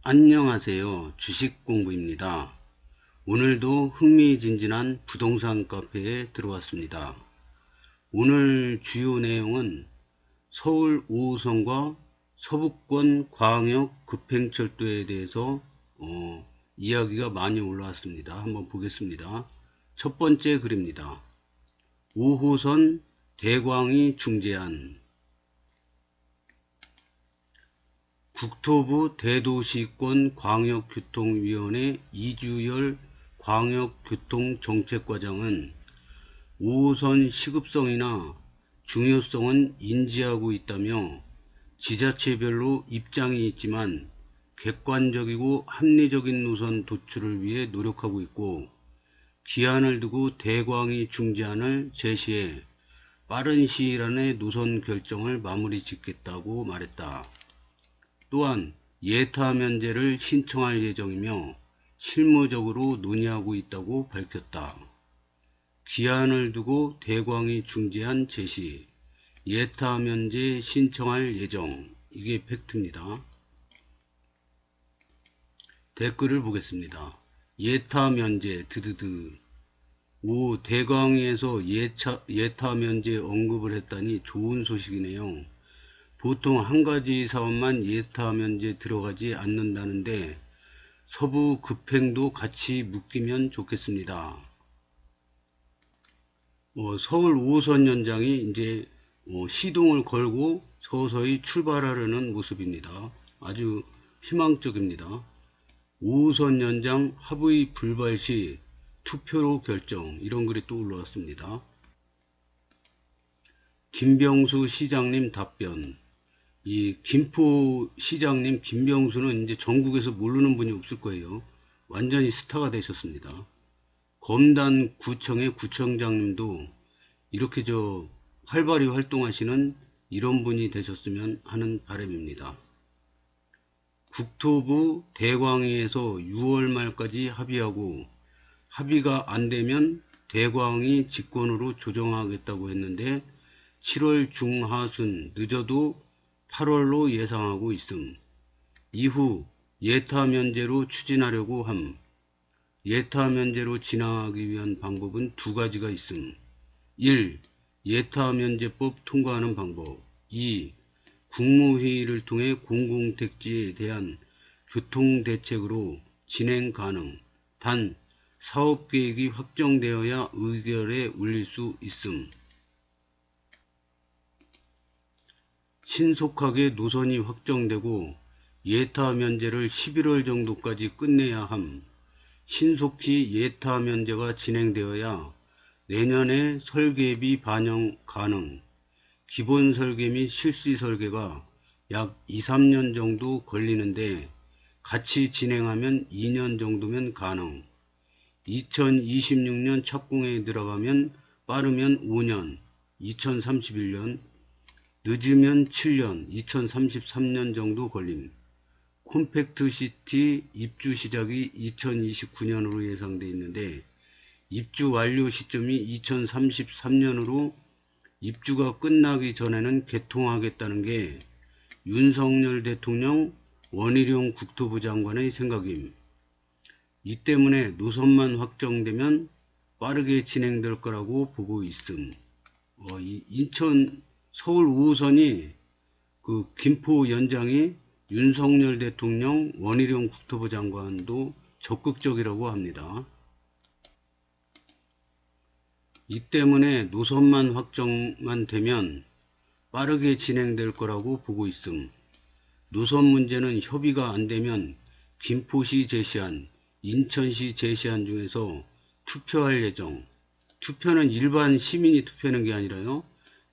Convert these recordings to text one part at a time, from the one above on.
안녕하세요. 주식공부입니다. 오늘도 흥미진진한 부동산 카페에 들어왔습니다. 오늘 주요 내용은 서울 5호선과 서북권 광역 급행철도에 대해서 이야기가 많이 올라왔습니다. 한번 보겠습니다. 첫 번째 글입니다. 5호선 대광이 중재안. 국토부 대도시권 광역교통위원회 이주열 광역교통정책과장은 5호선 시급성이나 중요성은 인지하고 있다며 지자체별로 입장이 있지만 객관적이고 합리적인 노선 도출을 위해 노력하고 있고 기한을 두고 대광이 중재안을 제시해 빠른 시일 안에 노선 결정을 마무리 짓겠다고 말했다. 또한 예타 면제를 신청할 예정이며 실무적으로 논의하고 있다고 밝혔다. 기한을 두고 대광이 중재안 제시, 예타 면제 신청할 예정. 이게 팩트입니다. 댓글을 보겠습니다. 예타 면제 드드드. 오, 대광에서 예타 면제 언급을 했다니 좋은 소식이네요. 보통 한 가지 사업만 예타 면제 들어가지 않는다는데 서부 급행도 같이 묶이면 좋겠습니다. 서울 5호선 연장이 이제 시동을 걸고 서서히 출발하려는 모습입니다. 아주 희망적입니다. 5호선 연장 합의 불발 시 투표로 결정. 이런 글이 또 올라왔습니다. 김병수 시장님 답변. 이 김포시장님 김병수는 이제 전국에서 모르는 분이 없을 거예요. 완전히 스타가 되셨습니다. 검단 구청의 구청장님도 이렇게 활발히 활동하시는 이런 분이 되셨으면 하는 바람입니다. 국토부 대광위에서 6월 말까지 합의하고 합의가 안 되면 대광위 직권으로 조정하겠다고 했는데 7월 중하순 늦어도 8월로 예상하고 있음. 이후 예타 면제로 추진하려고 함. 예타 면제로 진행하기 위한 방법은 두 가지가 있음. 1. 예타 면제법 통과하는 방법. 2. 국무회의를 통해 공공택지에 대한 교통대책으로 진행 가능. 단 사업계획이 확정되어야 의결에 올릴 수 있음. 신속하게 노선이 확정되고 예타 면제를 11월 정도까지 끝내야 함. 신속히 예타 면제가 진행되어야 내년에 설계비 반영 가능. 기본 설계 및 실시 설계가 약 2, 3년 정도 걸리는데 같이 진행하면 2년 정도면 가능. 2026년 착공에 들어가면 빠르면 5년, 2031년, 늦으면 7년, 2033년 정도 걸림. 콤팩트시티 입주 시작이 2029년으로 예상되어 있는데 입주 완료 시점이 2033년으로 입주가 끝나기 전에는 개통하겠다는 게 윤석열 대통령 원희룡 국토부 장관의 생각임. 이 때문에 노선만 확정되면 빠르게 진행될 거라고 보고 있음. 서울 5호선이 김포 연장이 윤석열 대통령 원희룡 국토부 장관도 적극적이라고 합니다. 이 때문에 노선만 확정만 되면 빠르게 진행될 거라고 보고 있음. 노선 문제는 협의가 안 되면 김포시 제시안, 인천시 제시안 중에서 투표할 예정. 투표는 일반 시민이 투표하는 게 아니라요.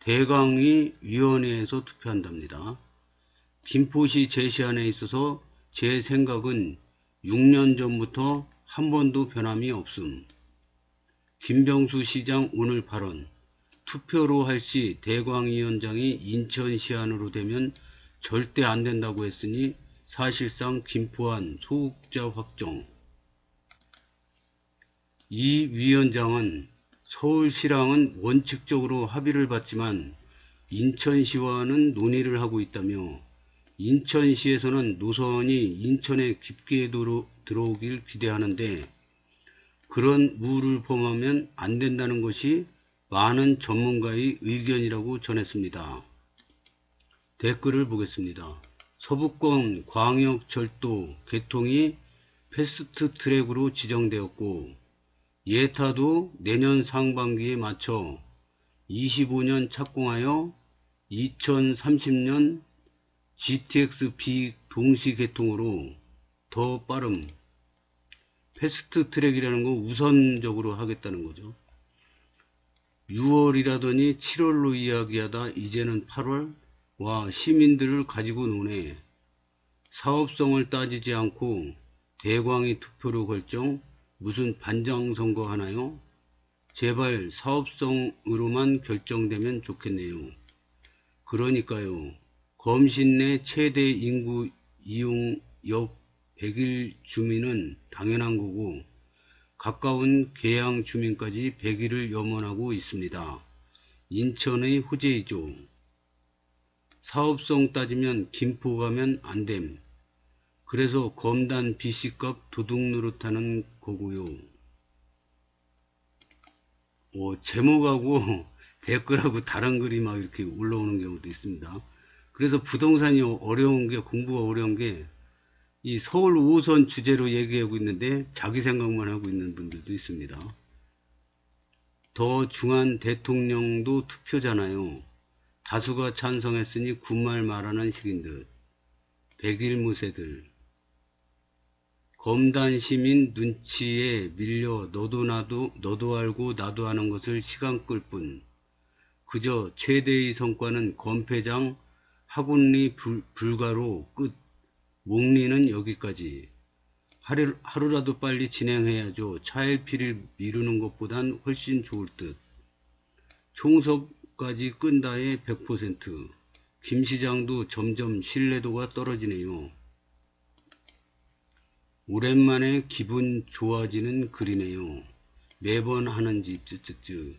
대광위 위원회에서 투표한답니다. 김포시 제시안에 있어서 제 생각은 6년 전부터 한 번도 변함이 없음. 김병수 시장 오늘 발언. 투표로 할 시 대광위원장이 인천시안으로 되면 절대 안 된다고 했으니 사실상 김포안 소극자 확정. 이 위원장은 서울시랑은 원칙적으로 합의를 받지만 인천시와는 논의를 하고 있다며 인천시에서는 노선이 인천에 깊게 들어오길 기대하는데 그런 우를 범하면 안 된다는 것이 많은 전문가의 의견이라고 전했습니다. 댓글을 보겠습니다. 서부권 광역철도 개통이 패스트 트랙으로 지정되었고 예타도 내년 상반기에 맞춰 25년 착공하여 2030년 GTX-B 동시 개통으로 더 빠름. 패스트 트랙이라는 거 우선적으로 하겠다는 거죠. 6월이라더니 7월로 이야기하다 이제는 8월? 와, 시민들을 가지고 노네. 사업성을 따지지 않고 대광이 투표로 결정? 무슨 반장 선거 하나요? 제발 사업성으로만 결정되면 좋겠네요. 그러니까요. 검신 내 최대 인구 이용 옆 100일 주민은 당연한 거고 가까운 계양 주민까지 100일을 염원하고 있습니다. 인천의 호재이죠. 사업성 따지면 김포 가면 안됨. 그래서 검단 BC값 도둑 노릇하는 거고요. 제목하고 댓글하고 다른 글이 막 이렇게 올라오는 경우도 있습니다. 그래서 부동산이 어려운 게, 공부가 어려운 게, 이 서울 5선 주제로 얘기하고 있는데 자기 생각만 하고 있는 분들도 있습니다. 더 중한 대통령도 투표잖아요. 다수가 찬성했으니 군말 말하는 식인 듯. 100일 무새들. 검단 시민 눈치에 밀려 너도 알고 나도 아는 것을 시간 끌 뿐. 그저 최대의 성과는 검패장 학운리 불가로 끝. 목리는 여기까지. 하루라도 빨리 진행해야죠. 차일피일 미루는 것보단 훨씬 좋을 듯. 총선까지 끈다에 100%. 김 시장도 점점 신뢰도가 떨어지네요. 오랜만에 기분 좋아지는 글이네요. 매번 하는지 쯔쯔쯔.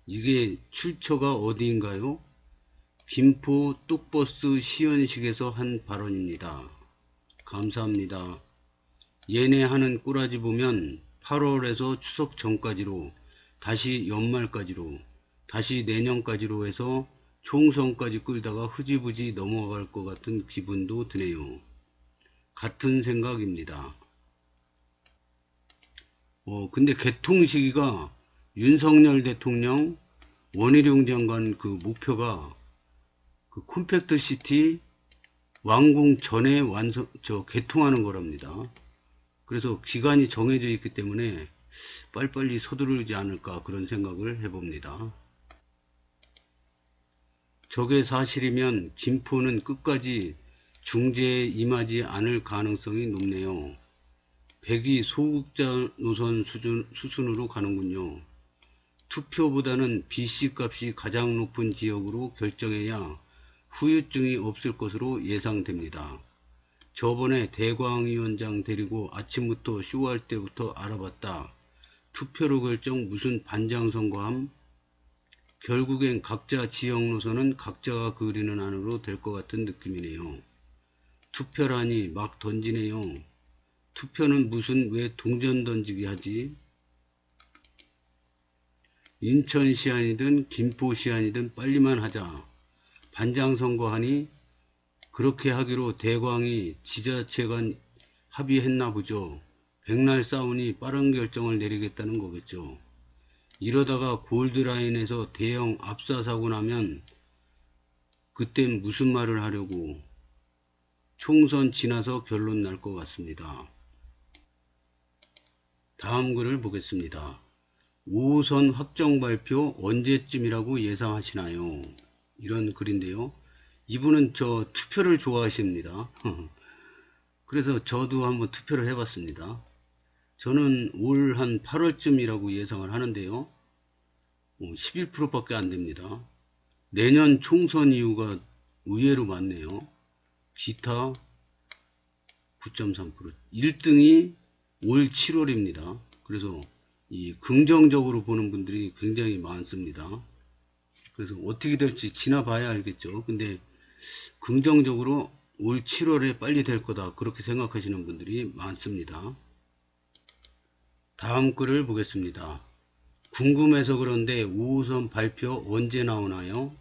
이게 출처가 어디인가요? 김포 뚝버스 시연식에서 한 발언입니다. 감사합니다. 얘네 하는 꾸라지 보면 8월에서 추석 전까지로, 다시 연말까지로, 다시 내년까지로 해서 총선까지 끌다가 흐지부지 넘어갈 것 같은 기분도 드네요. 같은 생각입니다. 근데 개통 시기가 윤석열 대통령, 원희룡 장관 그 목표가 그 컴팩트 시티 완공 전에 개통하는 거랍니다. 그래서 기간이 정해져 있기 때문에 빨리빨리 서두르지 않을까 그런 생각을 해봅니다. 저게 사실이면 김포는 끝까지 중재에 임하지 않을 가능성이 높네요. 100이 소극자 노선 수순으로 가는군요. 투표보다는 BC값이 가장 높은 지역으로 결정해야 후유증이 없을 것으로 예상됩니다. 저번에 대광위원장 데리고 아침부터 쇼할 때부터 알아봤다. 투표로 결정 무슨 반장선거함? 결국엔 각자 지역 노선은 각자가 그리는 안으로 될 것 같은 느낌이네요. 투표라니 막 던지네요. 투표는 무슨 왜 동전 던지기 하지? 인천시안이든 김포시안이든 빨리만 하자. 반장선거하니 그렇게 하기로 대광이 지자체 간 합의했나 보죠. 백날 싸우니 빠른 결정을 내리겠다는 거겠죠. 이러다가 골드라인에서 대형 압사사고 나면 그땐 무슨 말을 하려고. 총선 지나서 결론 날 것 같습니다. 다음 글을 보겠습니다. 5호선 확정 발표 언제쯤이라고 예상하시나요? 이런 글인데요. 이분은 저 투표를 좋아하십니다. 그래서 저도 한번 투표를 해봤습니다. 저는 올 한 8월쯤이라고 예상을 하는데요. 11%밖에 안 됩니다. 내년 총선 이후가 의외로 많네요. 기타 9.3%. 1등이 올 7월입니다. 그래서 이 긍정적으로 보는 분들이 굉장히 많습니다. 그래서 어떻게 될지 지나봐야 알겠죠. 근데 긍정적으로 올 7월에 빨리 될 거다 그렇게 생각하시는 분들이 많습니다. 다음 글을 보겠습니다. 궁금해서 그런데 5호선 발표 언제 나오나요?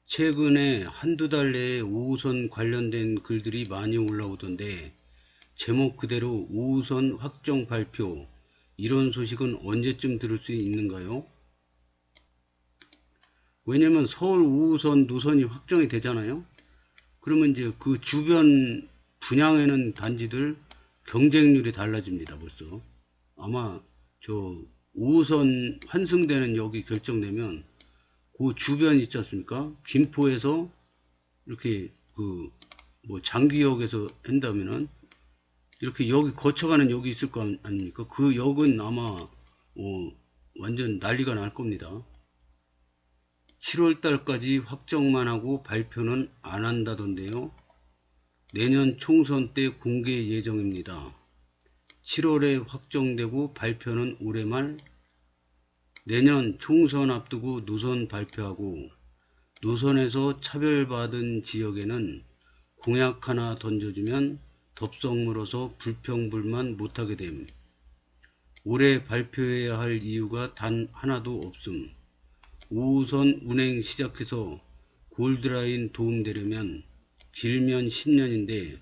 최근에 한두 달 내에 5호선 관련된 글들이 많이 올라오던데 제목 그대로 5호선 확정 발표 이런 소식은 언제쯤 들을 수 있는가요? 왜냐면 서울 5호선 노선이 확정이 되잖아요. 그러면 이제 그 주변 분양해는 단지들 경쟁률이 달라집니다. 벌써 아마 저 5호선 환승되는 역이 결정되면 그 주변 있지 않습니까? 김포에서 이렇게 그 뭐 장기역에서 한다면은 이렇게 여기 거쳐가는 역이 있을 거 아닙니까? 그 역은 아마 완전 난리가 날 겁니다. 7월 달까지 확정만 하고 발표는 안 한다던데요. 내년 총선 때 공개 예정입니다. 7월에 확정되고 발표는 올해 말. 내년 총선 앞두고 노선 발표하고 노선에서 차별받은 지역에는 공약 하나 던져주면 덥석 물어서 불평불만 못하게 됨. 올해 발표해야 할 이유가 단 하나도 없음. 5호선 운행 시작해서 골드라인 도움되려면 길면 10년인데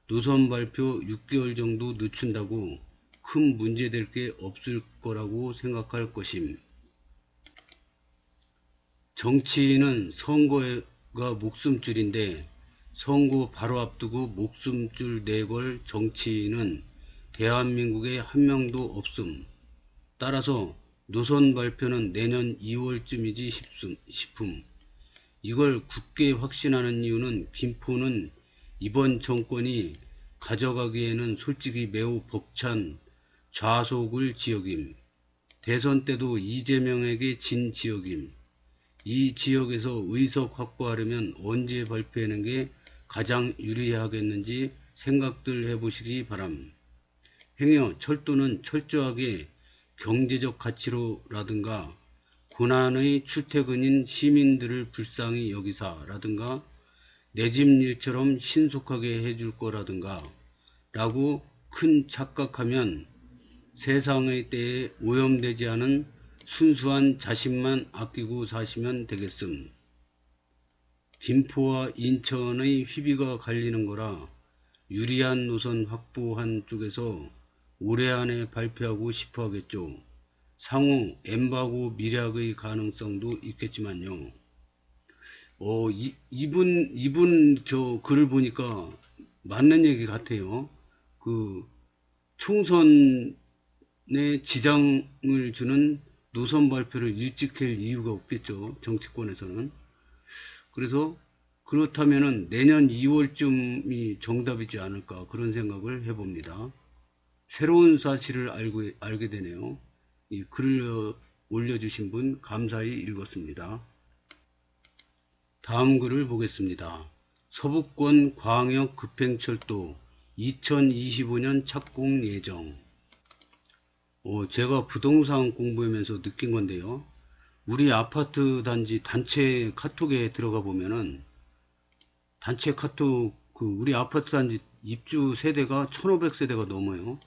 노선 발표 6개월 정도 늦춘다고 큰 문제될 게 없을 거라고 생각할 것임. 정치인은 선거가 목숨줄인데 선거 바로 앞두고 목숨줄 내걸 정치인은 대한민국에 한 명도 없음. 따라서 노선 발표는 내년 2월쯤이지 싶음. 이걸 굳게 확신하는 이유는 김포는 이번 정권이 가져가기에는 솔직히 매우 벅찬 좌속을 지역임. 대선 때도 이재명에게 진 지역임. 이 지역에서 의석 확보하려면 언제 발표하는 게 가장 유리하겠는지 생각들 해보시기 바람. 행여 철도는 철저하게 경제적 가치로라든가 고난의 출퇴근인 시민들을 불쌍히 여기사라든가 내 집 일처럼 신속하게 해줄 거라든가 라고 큰 착각하면 세상의 때에 오염되지 않은 순수한 자신만 아끼고 사시면 되겠음. 김포와 인천의 휘비가 갈리는 거라 유리한 노선 확보한 쪽에서 올해 안에 발표하고 싶어 하겠죠. 상호 엠바고 밀약의 가능성도 있겠지만요. 이분 저 글을 보니까 맞는 얘기 같아요. 그 총선에 지장을 주는 노선 발표를 일찍 할 이유가 없겠죠. 정치권에서는. 그래서 그렇다면은 내년 2월쯤이 정답이지 않을까 그런 생각을 해봅니다. 새로운 사실을 알게 되네요. 이 글을 올려주신 분 감사히 읽었습니다. 다음 글을 보겠습니다. 서북권 광역 급행철도 2025년 착공 예정. 제가 부동산 공부하면서 느낀 건데요. 우리 아파트 단지 단체 카톡에 들어가 보면은 단체 카톡 우리 아파트 단지 입주 세대가 1500세대가 넘어요.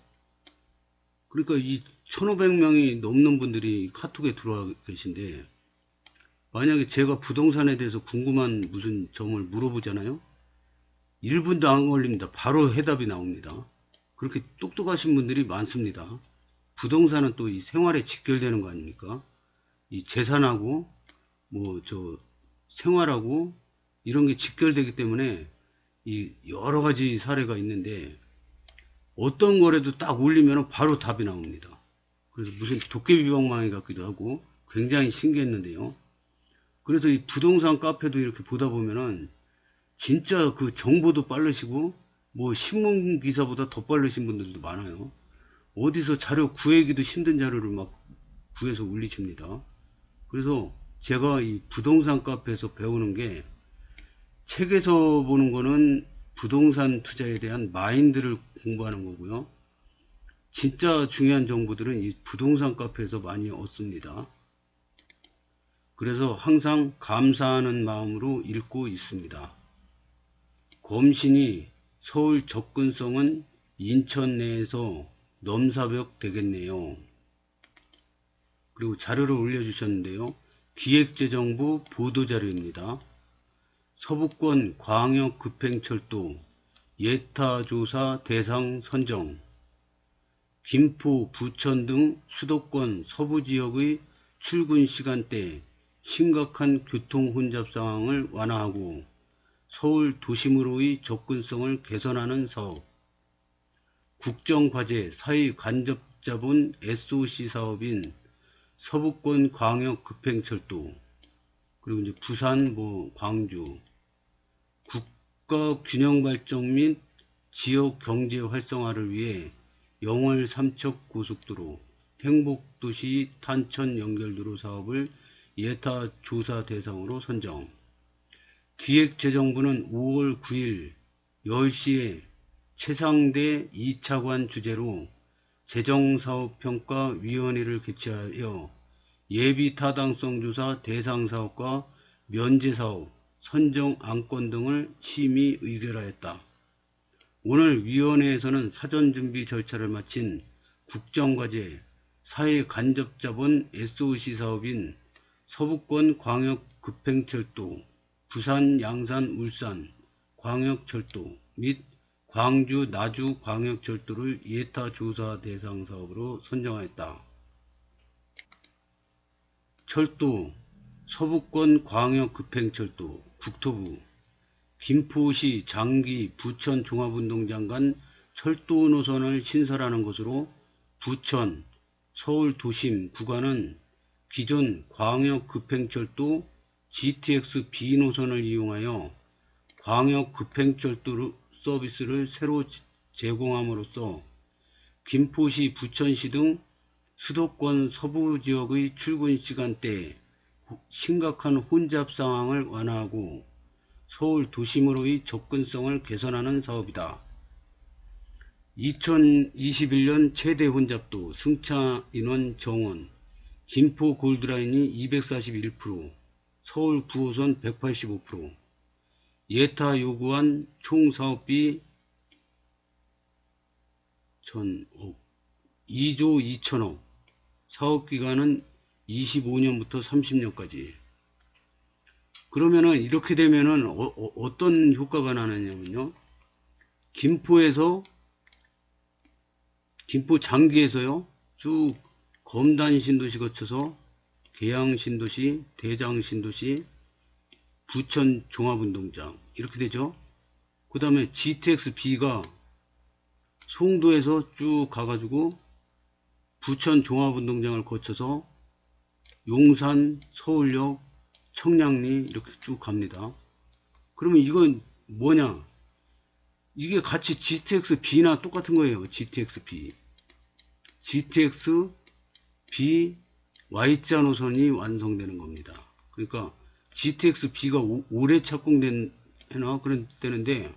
그러니까 이 1500명이 넘는 분들이 카톡에 들어와 계신데 만약에 제가 부동산에 대해서 궁금한 무슨 점을 물어보잖아요. 1분도 안 걸립니다. 바로 해답이 나옵니다. 그렇게 똑똑하신 분들이 많습니다. 부동산은 또 이 생활에 직결되는 거 아닙니까? 이 재산하고 뭐 저 생활하고 이런 게 직결되기 때문에 이 여러 가지 사례가 있는데 어떤 거라도 딱 올리면 바로 답이 나옵니다. 그래서 무슨 도깨비방망이 같기도 하고 굉장히 신기했는데요. 그래서 이 부동산 카페도 이렇게 보다 보면은 진짜 그 정보도 빠르시고 뭐 신문 기사보다 더 빠르신 분들도 많아요. 어디서 자료 구하기도 힘든 자료를 막 구해서 올리십니다. 그래서 제가 이 부동산 카페에서 배우는 게 책에서 보는 거는 부동산 투자에 대한 마인드를 공부하는 거고요. 진짜 중요한 정보들은 이 부동산 카페에서 많이 얻습니다. 그래서 항상 감사하는 마음으로 읽고 있습니다. 검신이 서울 접근성은 인천 내에서 넘사벽 되겠네요. 그리고 자료를 올려주셨는데요. 기획재정부 보도자료입니다. 서부권 광역급행철도 예타조사 대상 선정, 김포, 부천 등 수도권 서부지역의 출근 시간대 심각한 교통 혼잡 상황을 완화하고 서울 도심으로의 접근성을 개선하는 사업, 국정과제 사회 간접자본 SOC 사업인 서부권 광역급행철도, 그리고 이제 부산, 광주, 국가 균형 발전 및 지역 경제 활성화를 위해 영월 삼척 고속도로, 행복도시 탄천 연결도로 사업을 예타 조사 대상으로 선정. 기획재정부는 5월 9일 10시에 최상대 2차관 주제로 재정사업평가위원회를 개최하여 예비타당성 조사 대상사업과 면제사업, 선정 안건 등을 심의 의결하였다. 오늘 위원회에서는 사전준비 절차를 마친 국정과제 사회간접자본 SOC 사업인 서부권 광역급행철도, 부산, 양산, 울산 광역철도 및 광주, 나주 광역철도를 예타조사 대상 사업으로 선정하였다. 철도, 서부권 광역급행철도, 국토부, 김포시, 장기, 부천 종합운동장 간 철도 노선을 신설하는 것으로 부천, 서울 도심 구간은 기존 광역급행철도 GTX B 노선을 이용하여 광역급행철도 서비스를 새로 제공함으로써 김포시, 부천시 등 수도권 서부지역의 출근 시간대에 심각한 혼잡 상황을 완화하고 서울 도심으로의 접근성을 개선하는 사업이다. 2021년 최대 혼잡도 승차 인원 정원, 김포 골드라인이 241%, 서울 9호선 185%, 예타 요구한 총 사업비 1,000억, 2조 2천억, 사업기간은 25년부터 30년까지. 그러면은 이렇게 되면은 어떤 효과가 나느냐면요. 김포 장기에서요 쭉 검단 신도시 거쳐서 계양 신도시, 대장 신도시, 부천 종합운동장 이렇게 되죠. 그 다음에 GTX B가 송도에서 쭉 가가지고 부천 종합운동장을 거쳐서 용산, 서울역, 청량리 이렇게 쭉 갑니다. 그러면 이건 뭐냐? 이게 같이 GTX B나 똑같은 거예요. GTX B. GTX B Y자 노선이 완성되는 겁니다. 그러니까 GTX B가 올해 착공되나 그랬는데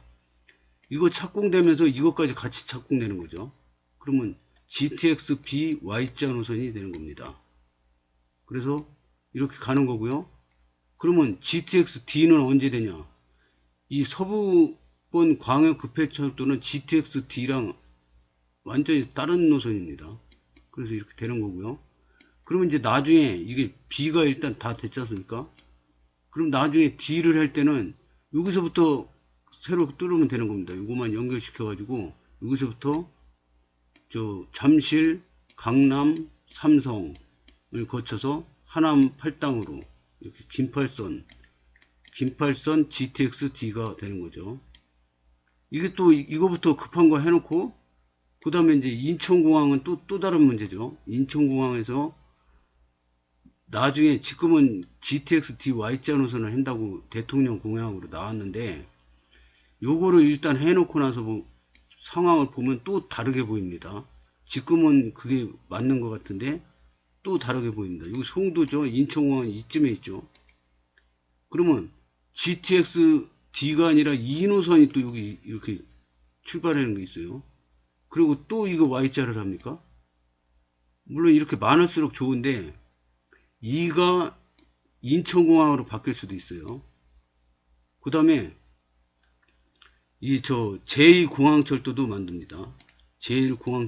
이거 착공되면서 이것까지 같이 착공되는 거죠. 그러면 GTX B Y자 노선이 되는 겁니다. 그래서 이렇게 가는 거고요. 그러면 GTX D는 언제 되냐? 이 서부권 광역급행철도는 GTX D랑 완전히 다른 노선입니다. 그래서 이렇게 되는 거고요. 그러면 이제 나중에 이게 B가 일단 다 됐지 않습니까? 그럼 나중에 D를 할 때는 여기서부터 새로 뚫으면 되는 겁니다. 이거만 연결시켜 가지고 여기서부터 저 잠실, 강남, 삼성을 거쳐서 하남 팔당으로 이렇게 긴팔선 GTX D가 되는 거죠. 이게 또 이거부터 급한 거 해놓고 그 다음에 이제 인천공항은 또 다른 문제죠. 인천공항에서 나중에 지금은 GTX D Y자 노선을 한다고 대통령 공약으로 나왔는데 요거를 일단 해놓고 나서 상황을 보면 또 다르게 보입니다. 지금은 그게 맞는 것 같은데 또 다르게 보입니다. 여기 송도죠. 인천공항은 이쯤에 있죠. 그러면 GTX D가 아니라 2노선이 또 여기 이렇게 출발하는 게 있어요. 그리고 또 이거 Y자를 합니까? 물론 이렇게 많을수록 좋은데 2가 인천공항으로 바뀔 수도 있어요. 그 다음에 이 저 제2공항철도도 만듭니다. 제1공항